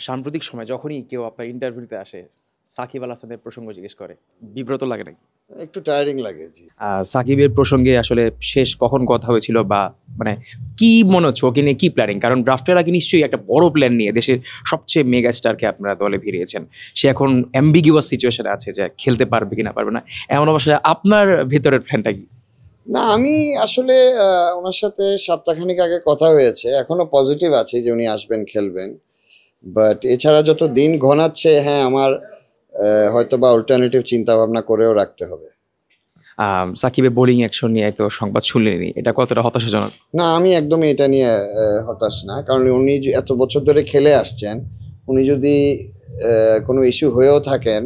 সাম্প্রতিক সময় যখনই কেউ আপনার ইন্টারভিউতে আসে, সাকিব আল হাসানের প্রসঙ্গ জিজ্ঞেস করে, বিব্রত লাগে নাকি? একটু টায়ারিং লাগে, জি। সাকিবের প্রসঙ্গে আসলে শেষ কখন কথা হয়েছিল, বা মানে কি মনে হচ্ছে ওকে নিয়ে কি প্ল্যানিং? কারণ ড্রাফটের আগে নিশ্চয়ই একটা বড় প্ল্যান নিয়ে দেশের সবচেয়ে মেগা স্টারকে আপনারা দলে ভিড়িয়েছেন। সে এখন অ্যাম্বিগিউয়াস সিচুয়েশনে আছে যে খেলতে পারবে কি না পারবে না। এমন অবস্থায় আপনার ভেতরের প্ল্যানটা কি? না, আমি আসলে ওনার সাথে সপ্তাহখানেক আগে কথা হয়েছে, এখনো পজিটিভ আছে যে উনি আসবেন, খেলবেন। বাট এছাড়া যত দিন ঘনাচ্ছে, হ্যাঁ, আমার হয়তো বা অল্টারনেটিভ চিন্তা ভাবনা করেও রাখতে হবে। সাকিবের বোলিং অ্যাকশন নিয়ে তো সংবাদ শুনলেনি, এটা কতটা হতাশাজনক? না, আমি একদমই এটা নিয়ে হতাশ না, কারণ উনি যে এত বছর ধরে খেলে আসছেন, উনি যদি কোনো ইস্যু হয়েও থাকেন,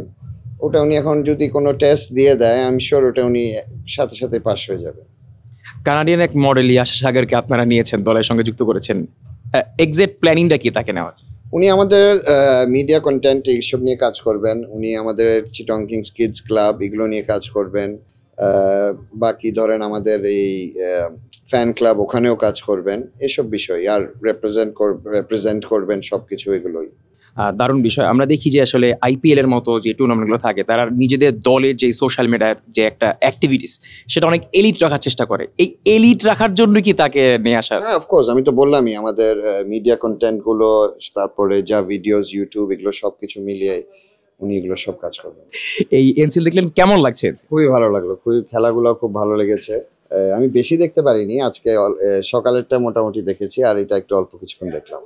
ওটা উনি এখন যদি কোনো টেস্ট দিয়ে দেয়, আমি শিওর ওটা উনি সাথে সাথে পাস হয়ে যাবে। কানাডিয়ান এক মডেল ইয়াশা সাগরকে আপনারা নিয়েছেন, দলের সঙ্গে যুক্ত করেছেন। এক্সাক্ট প্ল্যানিংটা কি তাকে নেওয়ার? উনি আমাদের মিডিয়া কন্টেন্ট এইসব নিয়ে কাজ করবেন, উনি আমাদের চিটং কিংস কিডস ক্লাব এগুলো নিয়ে কাজ করবেন। বাকি ধরেন আমাদের এই ফ্যান ক্লাব, ওখানেও কাজ করবেন, এসব বিষয় আর রেপ্রেজেন্ট করবেন, সব কিছু এগুলোই। দারুণ বিষয়। আমরা দেখি যে আসলে আইপিএল এর মতো যে টুর্নামেন্টগুলো থাকে, তারা নিজেদের দলের যে সোশ্যাল মিডিয়ার যে একটা অ্যাক্টিভিটিস, সেটা অনেক এলিট রাখার চেষ্টা করে। এই এলিট রাখার জন্য কি তাকে নিয়ে আসা? হ্যাঁ, অফকোর্স, আমি তো বললামই আমাদের মিডিয়া কন্টেন্ট গুলো, তারপরে যা ভিডিওস, ইউটিউব, এগুলো সবকিছু মিলিয়ে উনি এগুলো সব কাজ করবেন। এই এনসিএল দেখলেন, কেমন লাগছে? খুবই ভালো লাগলো, খুবই খেলাগুলো খুব ভালো লেগেছে। আমি বেশি দেখতে পারিনি আজকে, সকালেরটা মোটামুটি দেখেছি, আর এটা একটু অল্প কিছুক্ষণ দেখলাম।